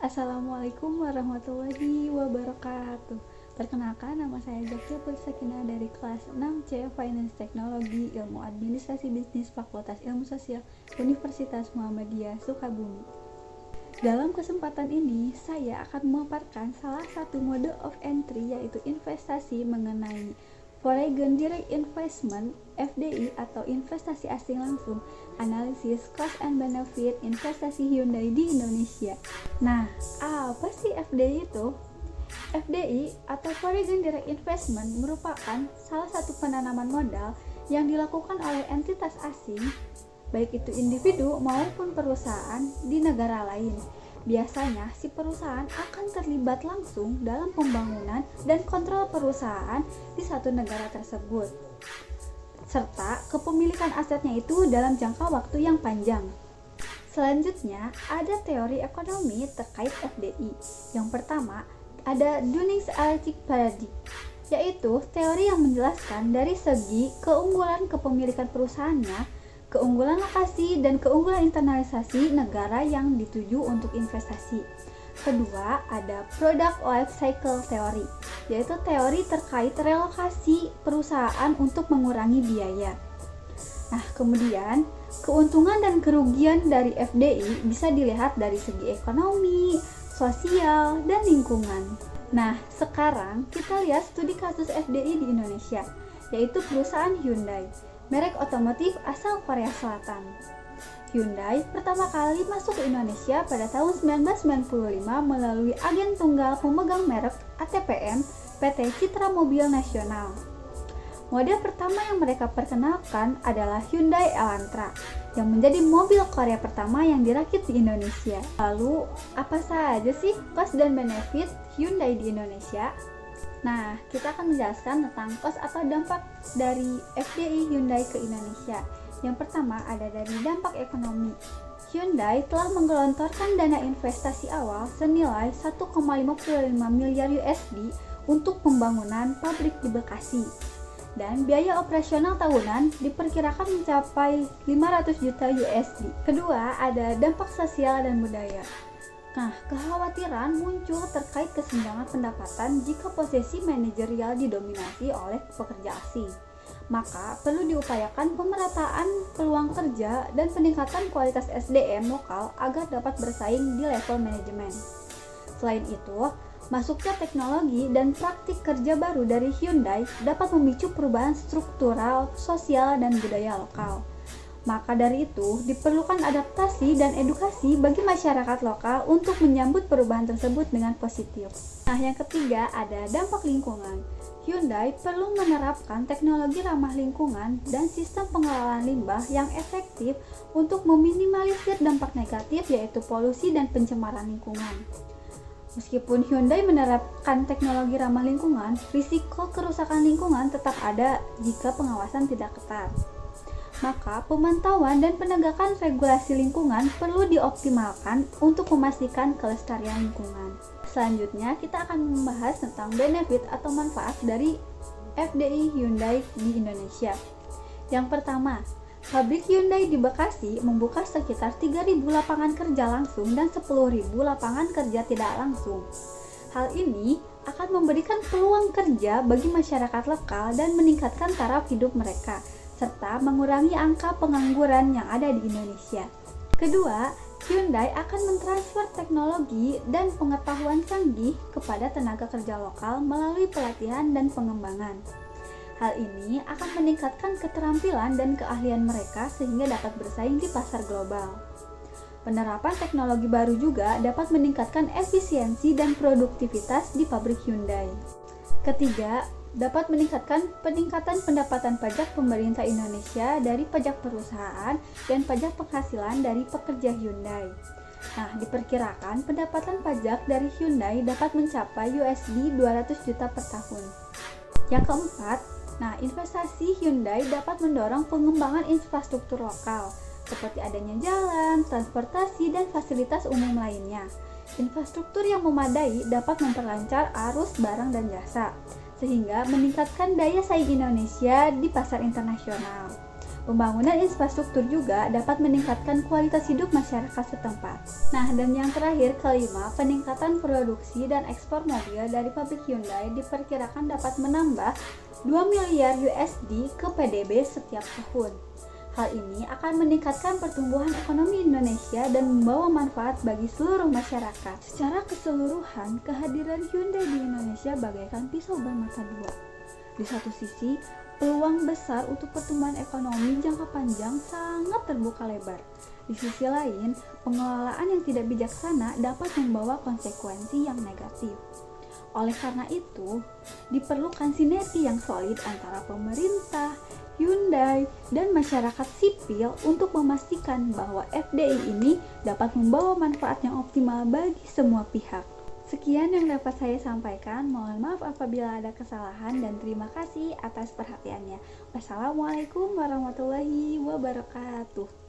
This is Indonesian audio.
Assalamualaikum warahmatullahi wabarakatuh. Perkenalkan, nama saya Zakia Pursakina dari kelas 6C Finance Teknologi Ilmu Administrasi Bisnis Fakultas Ilmu Sosial Universitas Muhammadiyah Sukabumi. Dalam kesempatan ini, saya akan memaparkan salah satu mode of entry, yaitu investasi mengenai Foreign Direct Investment (FDI) atau investasi asing langsung, analisis cost and benefit investasi Hyundai di Indonesia. Nah, apa sih FDI itu? FDI atau Foreign Direct Investment merupakan salah satu penanaman modal yang dilakukan oleh entitas asing, baik itu individu maupun perusahaan di negara lain. Biasanya si perusahaan akan terlibat langsung dalam pembangunan dan kontrol perusahaan di satu negara tersebut, serta kepemilikan asetnya itu dalam jangka waktu yang panjang. Selanjutnya, ada teori ekonomi terkait FDI. Yang pertama, ada Dunning's Arithmetic Paradigm, yaitu teori yang menjelaskan dari segi keunggulan kepemilikan perusahaannya, keunggulan lokasi, dan keunggulan internalisasi negara yang dituju untuk investasi. Kedua, ada Product Life Cycle Theory, yaitu teori terkait relokasi perusahaan untuk mengurangi biaya. Nah, kemudian keuntungan dan kerugian dari FDI bisa dilihat dari segi ekonomi, sosial, dan lingkungan. Nah, sekarang kita lihat studi kasus FDI di Indonesia, yaitu perusahaan Hyundai, merek otomotif asal Korea Selatan. Hyundai pertama kali masuk ke Indonesia pada tahun 1995 melalui agen tunggal pemegang merek ATPN PT Citra Mobil Nasional. Model pertama yang mereka perkenalkan adalah Hyundai Elantra, yang menjadi mobil Korea pertama yang dirakit di Indonesia. Lalu, apa saja sih cost dan benefit Hyundai di Indonesia? Nah, kita akan menjelaskan tentang cost atau dampak dari FDI Hyundai ke Indonesia. Yang pertama ada dari dampak ekonomi. Hyundai telah menggelontorkan dana investasi awal senilai 1,55 miliar USD untuk pembangunan pabrik di Bekasi. Dan biaya operasional tahunan diperkirakan mencapai 500 juta USD. Kedua, ada dampak sosial dan budaya. Nah, kekhawatiran muncul terkait kesenjangan pendapatan jika posisi manajerial didominasi oleh pekerja asing. Maka, perlu diupayakan pemerataan peluang kerja dan peningkatan kualitas SDM lokal agar dapat bersaing di level manajemen. Selain itu, masuknya teknologi dan praktik kerja baru dari Hyundai dapat memicu perubahan struktural, sosial, dan budaya lokal. Maka dari itu, diperlukan adaptasi dan edukasi bagi masyarakat lokal untuk menyambut perubahan tersebut dengan positif. Nah, yang ketiga ada dampak lingkungan. Hyundai perlu menerapkan teknologi ramah lingkungan dan sistem pengelolaan limbah yang efektif untuk meminimalisir dampak negatif, yaitu polusi dan pencemaran lingkungan. Meskipun Hyundai menerapkan teknologi ramah lingkungan, risiko kerusakan lingkungan tetap ada jika pengawasan tidak ketat. Maka, pemantauan dan penegakan regulasi lingkungan perlu dioptimalkan untuk memastikan kelestarian lingkungan. Selanjutnya, kita akan membahas tentang benefit atau manfaat dari FDI Hyundai di Indonesia. Yang pertama, pabrik Hyundai di Bekasi membuka sekitar 3.000 lapangan kerja langsung dan 10.000 lapangan kerja tidak langsung. Hal ini akan memberikan peluang kerja bagi masyarakat lokal dan meningkatkan taraf hidup mereka, serta mengurangi angka pengangguran yang ada di Indonesia. Kedua, Hyundai akan mentransfer teknologi dan pengetahuan canggih kepada tenaga kerja lokal melalui pelatihan dan pengembangan. Hal ini akan meningkatkan keterampilan dan keahlian mereka sehingga dapat bersaing di pasar global. Penerapan teknologi baru juga dapat meningkatkan efisiensi dan produktivitas di pabrik Hyundai. Ketiga, dapat meningkatkan peningkatan pendapatan pajak pemerintah Indonesia dari pajak perusahaan dan pajak penghasilan dari pekerja Hyundai. Nah, diperkirakan pendapatan pajak dari Hyundai dapat mencapai USD 200 juta per tahun. Yang keempat, investasi Hyundai dapat mendorong pengembangan infrastruktur lokal, seperti adanya jalan, transportasi, dan fasilitas umum lainnya. Infrastruktur yang memadai dapat memperlancar arus barang dan jasa, sehingga meningkatkan daya saing Indonesia di pasar internasional. Pembangunan infrastruktur juga dapat meningkatkan kualitas hidup masyarakat setempat. Nah, dan yang terakhir, kelima, peningkatan produksi dan ekspor mobil dari pabrik Hyundai diperkirakan dapat menambah 2 miliar USD ke PDB setiap tahun. Hal ini akan meningkatkan pertumbuhan ekonomi Indonesia dan membawa manfaat bagi seluruh masyarakat. Secara keseluruhan, kehadiran Hyundai di Indonesia bagaikan pisau bermata dua. Di satu sisi, peluang besar untuk pertumbuhan ekonomi jangka panjang sangat terbuka lebar. Di sisi lain, pengelolaan yang tidak bijaksana dapat membawa konsekuensi yang negatif. Oleh karena itu, diperlukan sinergi yang solid antara pemerintah, Hyundai, dan masyarakat sipil untuk memastikan bahwa FDI ini dapat membawa manfaat yang optimal bagi semua pihak. Sekian yang dapat saya sampaikan. Mohon maaf apabila ada kesalahan dan terima kasih atas perhatiannya. Wassalamualaikum warahmatullahi wabarakatuh.